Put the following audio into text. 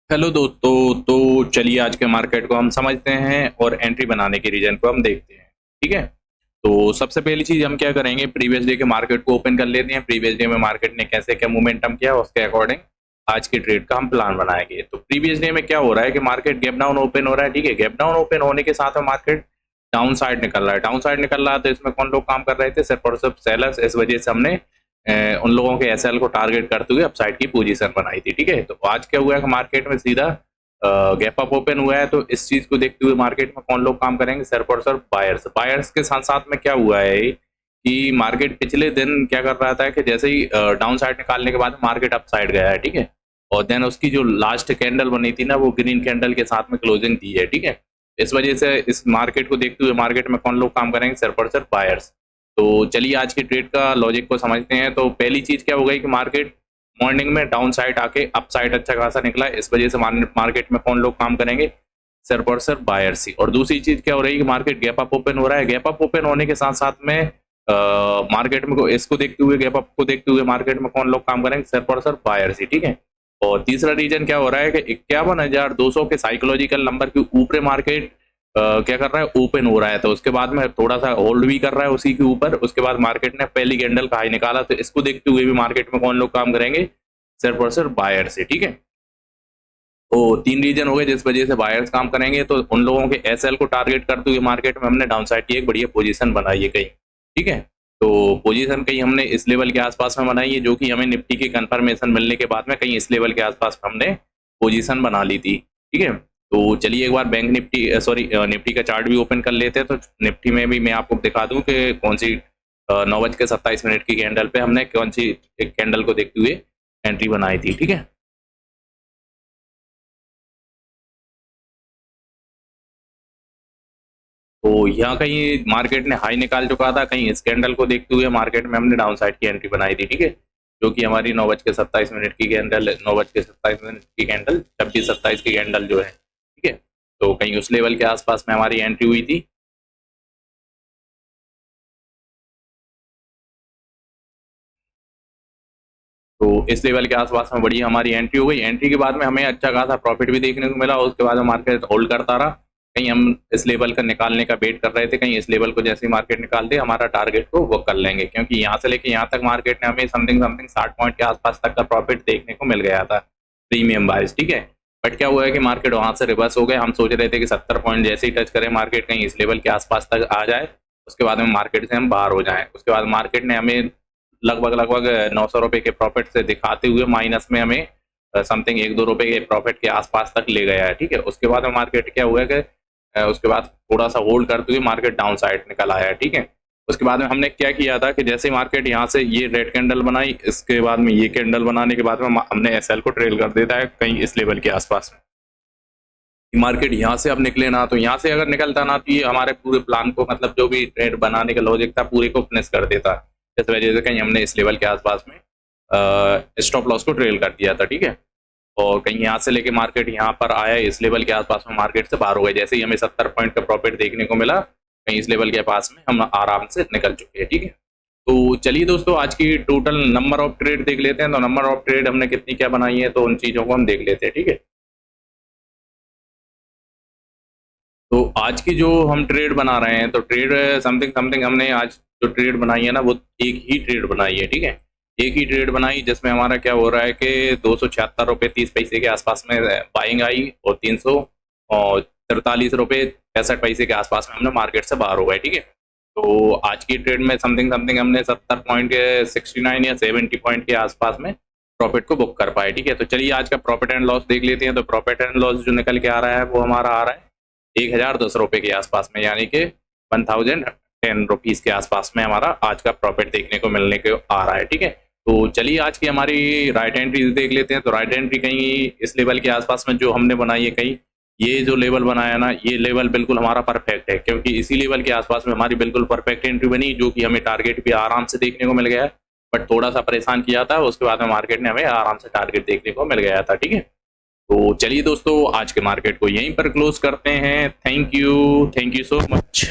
Hello दोस्तों। तो चलिए आज के मार्केट को हम समझते हैं और एंट्री बनाने के रीजन को हम देखते हैं। ठीक है। तो सबसे पहली चीज हम क्या करेंगे, प्रीवियस डे के मार्केट को ओपन कर लेते हैं। प्रीवियस डे में मार्केट ने कैसे क्या मोमेंटम किया उसके अकॉर्डिंग आज के ट्रेड का हम प्लान बनाएंगे। तो प्रीवियस डे में क्या हो रहा है कि मार्केट गैप डाउन ओपन हो रहा है। ठीक है, गैप डाउन ओपन होने के साथ में मार्केट डाउन साइड निकल रहा है। डाउन साइड निकल रहा है तो इसमें कौन लोग काम कर रहे थे, सिर्फ और सिर्फ सेलर्स। इस वजह से हमने उन लोगों के एसएल को टारगेट करते हुए अपसाइड की पोजीशन बनाई थी। ठीक है, तो आज क्या हुआ है कि मार्केट में सीधा गैप अप ओपन हुआ है। तो इस चीज को देखते हुए मार्केट में कौन लोग काम करेंगे, सिर्फ और सिर्फ बायर्स। बायर्स के साथ साथ में क्या हुआ है कि मार्केट पिछले दिन क्या कर रहा था कि जैसे ही डाउन साइड निकालने के बाद मार्केट अप साइड गया है। ठीक है, और देन उसकी जो लास्ट कैंडल बनी थी ना, वो ग्रीन कैंडल के साथ में क्लोजिंग दी है। ठीक है, इस वजह से इस मार्केट को देखते हुए मार्केट में कौन लोग काम करेंगे, सिर्फ और सिर्फ बायर्स। तो चलिए आज की ट्रेड का लॉजिक को समझते हैं। तो पहली चीज क्या हो गई कि मार्केट मॉर्निंग में डाउन साइड आके अप साइड अच्छा खासा निकला। इस वजह से मार्केट में कौन लोग काम करेंगे, सिर्फ और सिर्फ बायर्स ही। और दूसरी चीज क्या हो रही है कि मार्केट गैप अप ओपन हो रहा है। गैप अप ओपन होने के साथ साथ में मार्केट में इसको देखते हुए, गैप अप को देखते हुए मार्केट में कौन लोग काम करेंगे, सिर्फ और सिर्फ बायर्स ही। ठीक है। और तीसरा रीजन क्या हो रहा है कि 51,200 के साइकोलॉजिकल नंबर के ऊपर मार्केट क्या कर रहा है, ओपन हो रहा है। तो उसके बाद में थोड़ा सा होल्ड भी कर रहा है उसी के ऊपर। उसके बाद मार्केट ने पहली कैंडल का हाई निकाला। तो इसको देखते हुए भी मार्केट में कौन लोग काम करेंगे, सिर्फ और सिर्फ बायर से। ठीक है, तो तीन रीजन हो गए जिस वजह से बायर्स काम करेंगे। तो उन लोगों के एसएल को टारगेट करते हुए मार्केट में हमने डाउन साइड की एक बढ़िया पोजीशन बनाई है कहीं। ठीक है, तो पोजीशन कहीं हमने इस लेवल के आसपास में बनाई है, जो कि हमें निफ्टी की कंफर्मेशन मिलने के बाद में कहीं इस लेवल के आसपास हमने पोजीशन बना ली थी। ठीक है, तो चलिए एक बार बैंक निफ्टी निफ्टी का चार्ट भी ओपन कर लेते हैं। तो निफ्टी में भी मैं आपको दिखा दूं कि कौन सी 9:27 की कैंडल पे हमने कौन सी एक कैंडल को देखते हुए एंट्री बनाई थी। ठीक है, तो यहाँ कहीं मार्केट ने हाई निकाल चुका था, कहीं इस कैंडल को देखते हुए मार्केट में हमने डाउन साइड की एंट्री बनाई थी। ठीक है, जो कि हमारी 9:27 की कैंडल, 9:27 की कैंडल 26-27 की कैंडल जो है। ठीक है, तो कहीं उस लेवल के आसपास में हमारी एंट्री हुई थी। तो इस लेवल के आसपास में बढ़िया हमारी एंट्री हो गई। एंट्री के बाद में हमें अच्छा खासा प्रॉफिट भी देखने को मिला। उसके बाद मार्केट होल्ड करता रहा। कहीं हम इस लेवल का निकालने का वेट कर रहे थे, कहीं इस लेवल को जैसे ही मार्केट निकाल दे हमारा टारगेट को वो कर लेंगे, क्योंकि यहाँ से लेके यहाँ तक मार्केट ने हमें समथिंग समथिंग 60 पॉइंट के आसपास तक का प्रॉफिट देखने को मिल गया था प्रीमियम बाइस। ठीक है, बट क्या हुआ है कि मार्केट वहां से रिवर्स हो गए। हम सोच रहे थे कि 70 पॉइंट जैसे ही टच करें मार्केट कहीं इस लेवल के आसपास तक आ जाए, उसके बाद में मार्केट से हम बाहर हो जाएं। उसके बाद मार्केट ने हमें लगभग लगभग 900 रुपए के प्रॉफिट से दिखाते हुए माइनस में हमें समथिंग 1-2 रुपए के प्रॉफिट के आसपास तक ले गया है। ठीक है, उसके बाद में मार्केट क्या हुआ है कि उसके बाद थोड़ा सा होल्ड करते हुए मार्केट डाउन साइड निकल आया है। ठीक है, उसके बाद में हमने क्या किया था कि जैसे मार्केट यहाँ से ये रेड कैंडल बनाई, इसके बाद में ये कैंडल बनाने के बाद में हमने एसएल को ट्रेल कर देता है कहीं इस लेवल के आसपास में। मार्केट यहाँ से अब निकले ना, तो यहाँ से अगर निकलता ना तो ये हमारे पूरे प्लान को, मतलब जो भी ट्रेड बनाने का लॉजिक था पूरे को फिनिश कर देता। इस वजह से कहीं हमने इस लेवल के आसपास में स्टॉप लॉस को ट्रेल कर दिया था। ठीक है, और कहीं यहाँ से लेके मार्केट यहाँ पर आया, इस लेवल के आसपास में मार्केट से बाहर हो गए। जैसे ही हमें 70 पॉइंट का प्रॉफिट देखने को मिला, कहीं इस लेवल के पास में हम आराम से निकल चुके हैं। ठीक है, तो चलिए दोस्तों आज की टोटल नंबर ऑफ ट्रेड देख लेते हैं। तो नंबर ऑफ ट्रेड हमने कितनी क्या बनाई है, तो उन चीज़ों को हम देख लेते हैं। ठीक है, तो आज की जो हम ट्रेड बना रहे हैं, तो ट्रेड समथिंग समथिंग हमने आज जो ट्रेड बनाई है ना, वो एक ही ट्रेड बनाई है। ठीक है, एक ही ट्रेड बनाई जिसमें हमारा क्या हो रहा है कि 276 रुपये 30 पैसे के आसपास में बाइंग आई, और 343 रुपये 65 पैसे के आसपास में हमने मार्केट से बाहर हो गए। ठीक है, तो आज की ट्रेड में समथिंग समथिंग हमने 70 पॉइंट के 69 या 70 पॉइंट के आसपास में प्रॉफिट को बुक कर पाए। ठीक है, तो चलिए आज का प्रॉफिट एंड लॉस देख लेते हैं। तो प्रॉफिट एंड लॉस जो निकल के आ रहा है वो हमारा आ रहा है 1,010 रुपये के आसपास में, यानी कि 1,010 रुपीज के आसपास में हमारा आज का प्रॉफिट देखने को मिलने को आ रहा है। ठीक है, तो चलिए आज की हमारी राइट एंट्री देख लेते हैं। तो राइट एंट्री कहीं इस लेवल के आसपास में जो हमने बनाई है, कहीं ये जो लेवल बनाया ना, ये लेवल बिल्कुल हमारा परफेक्ट है, क्योंकि इसी लेवल के आसपास में हमारी बिल्कुल परफेक्ट एंट्री बनी, जो कि हमें टारगेट भी आराम से देखने को मिल गया है। बट थोड़ा सा परेशान किया था, उसके बाद में मार्केट ने हमें आराम से टारगेट देखने को मिल गया था। ठीक है, तो चलिए दोस्तों आज के मार्केट को यहीं पर क्लोज करते हैं। Thank you so much.